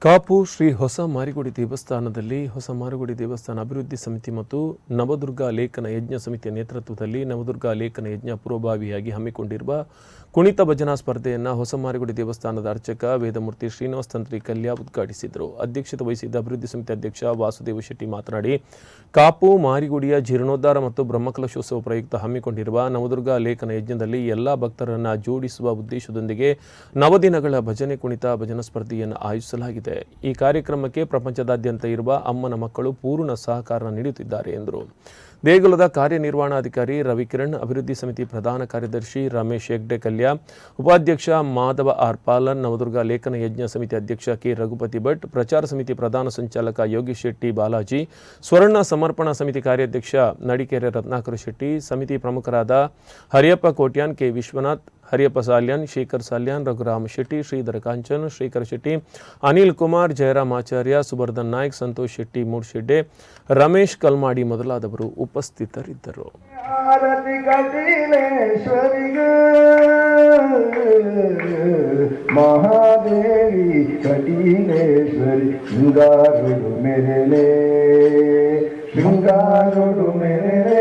ಕಾಪು ಶ್ರೀ ಹೊಸ ಮಾರಿಗುಡಿ ದೇವಸ್ಥಾನದಲ್ಲಿ ಹೊಸ ಮಾರಿಗುಡಿ ದೇವಸ್ಥಾನ ಅಭಿವೃದ್ಧಿ ಸಮಿತಿ ಮತ್ತು ನವದುರ್ಗ ಲೇಖನ ಯಜ್ಞ ಸಮಿತಿಯ ನೇತೃತ್ವದಲ್ಲಿ ನವದುರ್ಗ ಲೇಖನ ಯಜ್ಞ ಪೂರ್ವಭಾವಿಯಾಗಿ ಹಮ್ಮಿಕೊಂಡಿರುವ ಕುಣಿತ ಭಜನಾ ಸ್ಪರ್ಧೆಯನ್ನು ಹೊಸ ಮಾರಿಗುಡಿ ದೇವಸ್ಥಾನದ ಅರ್ಚಕ ವೇದಮೂರ್ತಿ ಶ್ರೀನಿವಾಸ ತಂತ್ರಿ ಕಲ್ಯ ಉದ್ಘಾಟಿಸಿದರು. ಅಧ್ಯಕ್ಷತೆ ವಹಿಸಿದ್ದ ಅಭಿವೃದ್ಧಿ ಸಮಿತಿ ಅಧ್ಯಕ್ಷ ವಾಸುದೇವ ಶೆಟ್ಟಿ ಮಾತನಾಡಿ, ಕಾಪು ಮಾರಿಗುಡಿಯ ಜೀರ್ಣೋದ್ಧಾರ ಮತ್ತು ಬ್ರಹ್ಮಕಲಶೋತ್ಸವ ಪ್ರಯುಕ್ತ ಹಮ್ಮಿಕೊಂಡಿರುವ ನವದುರ್ಗ ಲೇಖನ ಯಜ್ಞದಲ್ಲಿ ಎಲ್ಲ ಭಕ್ತರನ್ನು ಜೋಡಿಸುವ ಉದ್ದೇಶದೊಂದಿಗೆ ನವದಿನಗಳ ಭಜನೆ ಕುಣಿತ ಭಜನಾ ಸ್ಪರ್ಧೆಯನ್ನು ಆಯೋಜಿಸಲಾಗಿದೆ. ಈ ಕಾರ್ಯಕ್ರಮಕ್ಕೆ ಪ್ರಪಂಚದಾದ್ಯಂತ ಇರುವ ಅಮ್ಮನ ಮಕ್ಕಳು ಪೂರ್ಣ ಸಹಕಾರ ನೀಡುತ್ತಿದ್ದಾರೆ ಎಂದರು. ದೇಗುಲದ ಕಾರ್ಯನಿರ್ವಹಣಾಧಿಕಾರಿ ರವಿಕಿರಣ್, ಅಭಿವೃದ್ಧಿ ಸಮಿತಿ ಪ್ರಧಾನ ಕಾರ್ಯದರ್ಶಿ ರಮೇಶ್ ಹೆಗ್ಡೆ ಕಲ್ಯ, ಉಪಾಧ್ಯಕ್ಷ ಮಾಧವ ಆರ್ ಪಾಲನ್, ನವದುರ್ಗ ಲೇಖನ ಯಜ್ಞ ಸಮಿತಿ ಅಧ್ಯಕ್ಷ ಕೆ ರಘುಪತಿ ಭಟ್, ಪ್ರಚಾರ ಸಮಿತಿ ಪ್ರಧಾನ ಸಂಚಾಲಕ ಯೋಗೀಶ್ ಶೆಟ್ಟಿ ಬಾಲಾಜಿ, ಸ್ವರ್ಣ ಸಮರ್ಪಣಾ ಸಮಿತಿ ಕಾರ್ಯಾಧ್ಯಕ್ಷ ನಡಿಕೆರೆ ರತ್ನಾಕರ ಶೆಟ್ಟಿ, ಸಮಿತಿ ಪ್ರಮುಖರಾದ ಹರಿಯಪ್ಪ ಕೋಟ್ಯಾನ್, ಕೆ ವಿಶ್ವನಾಥ್, ಹರಿಯಪ್ಪ ಸಾಲ್ಯಾನ್, ಶೇಖರ್ ಸಾಲ್ಯಾನ್, ರಘುರಾಮ ಶೆಟ್ಟಿ, ಶ್ರೀಧರ ಕಾಂಚನ್, ಶ್ರೀಕರ ಶೆಟ್ಟಿ, ಅನಿಲ್ ಕುಮಾರ್, ಜಯರಾಮ್ ಆಚಾರ್ಯ, ಸುಬರ್ಧನ್ ನಾಯ್ಕ್, ಸಂತೋಷ್ ಶೆಟ್ಟಿ ಮೂಡ್ಶೆಡ್ಡೆ, ರಮೇಶ್ ಕಲ್ಮಾಡಿ ಮೊದಲಾದವರು ಉಪಸ್ಥಿತರಿದ್ದರು. ಮಹಾದೇವಿ ಕಟೀಲೇಶ್ವರಿ ಶೃಂಗಾರುಡು ಮೇರೆ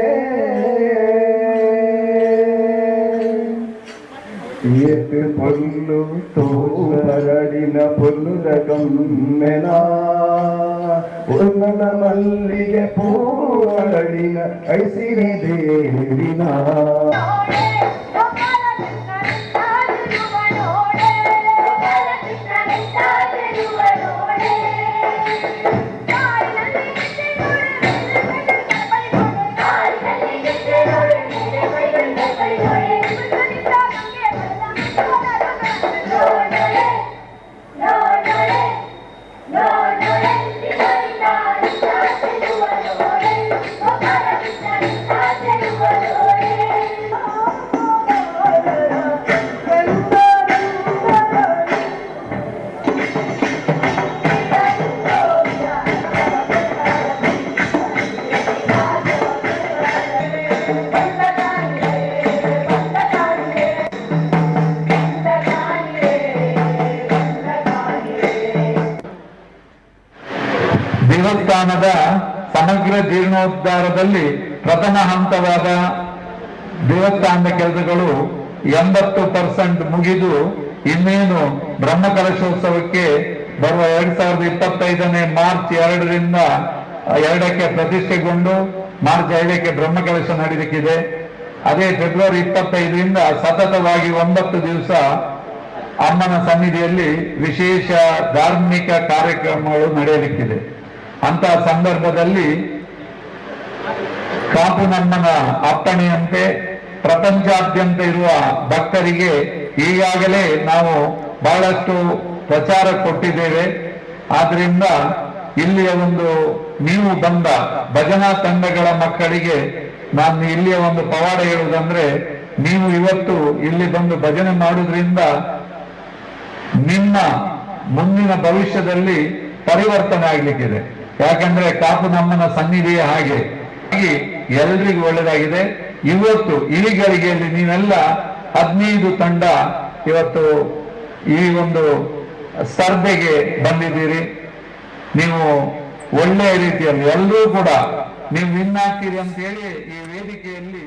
పొల్లు తోరడిన పొల్లుల కమ్మెన పొన్నన మల్లిಗೆ పూరడిన ఐసిరి దేవిన ದೇವಸ್ಥಾನದ ಸಮಗ್ರ ಜೀರ್ಣೋದ್ಧಾರದಲ್ಲಿ ಪ್ರಥಮ ಹಂತವಾದ ದೇವಸ್ಥಾನದ ಕೆಲಸಗಳು 80% ಮುಗಿದು ಇನ್ನೇನು ಬ್ರಹ್ಮಕಲಶೋತ್ಸವಕ್ಕೆ ಬರುವ 2025ನೇ ಮಾರ್ಚ್ 2ರಿಂದ 2ಕ್ಕೆ ಪ್ರತಿಷ್ಠೆಗೊಂಡು ಮಾರ್ಚ್ 5ಕ್ಕೆ ಬ್ರಹ್ಮಕಲಶ ನಡೆಯಲಿಕ್ಕಿದೆ. ಅದೇ ಫೆಬ್ರವರಿ 25ರಿಂದ ಸತತವಾಗಿ 9 ದಿವಸ ಅಮ್ಮನ ಸನ್ನಿಧಿಯಲ್ಲಿ ವಿಶೇಷ ಧಾರ್ಮಿಕ ಕಾರ್ಯಕ್ರಮಗಳು ನಡೆಯಲಿಕ್ಕಿದೆ. ಅಂತಹ ಸಂದರ್ಭದಲ್ಲಿ ಕಾಪು ನಮ್ಮನ ಅಪ್ಪಣೆಯಂತೆ ಪ್ರಪಂಚಾದ್ಯಂತ ಇರುವ ಭಕ್ತರಿಗೆ ಈಗಾಗಲೇ ನಾವು ಬಹಳಷ್ಟು ಪ್ರಚಾರ ಕೊಟ್ಟಿದ್ದೇವೆ. ಆದ್ರಿಂದ ಇಲ್ಲಿಯ ನೀವು ಬಂದ ಭಜನಾ ತಂಡಗಳ ಮಕ್ಕಳಿಗೆ ನಾನು ಇಲ್ಲಿಯ ಪವಾಡ ಹೇಳುವುದಂದ್ರೆ, ನೀವು ಇವತ್ತು ಇಲ್ಲಿ ಬಂದು ಭಜನೆ ಮಾಡುವುದರಿಂದ ನಿಮ್ಮ ಮುಂದಿನ ಭವಿಷ್ಯದಲ್ಲಿ ಪರಿವರ್ತನೆ ಆಗ್ಲಿಕ್ಕಿದೆ. ಯಾಕಂದ್ರೆ ಕಾಪು ನಮ್ಮನ ಸನ್ನಿಧಿಯೇ ಹಾಗೆ ಎಲ್ರಿಗೂ ಒಳ್ಳೆಯದಾಗಿದೆ. ಇವತ್ತು ಈ ಗಳಿಗೆಯಲ್ಲಿ ನೀವೆಲ್ಲ 15 ತಂಡ ಇವತ್ತು ಈ ಸ್ಪರ್ಧೆಗೆ ಬಂದಿದ್ದೀರಿ. ನೀವು ಒಳ್ಳೆಯ ರೀತಿಯಲ್ಲಿ ಎಲ್ಲರೂ ಕೂಡ ನೀವು ವಿನ್ ಆಗ್ತೀರಿ ಅಂತ ಹೇಳಿ ಈ ವೇದಿಕೆಯಲ್ಲಿ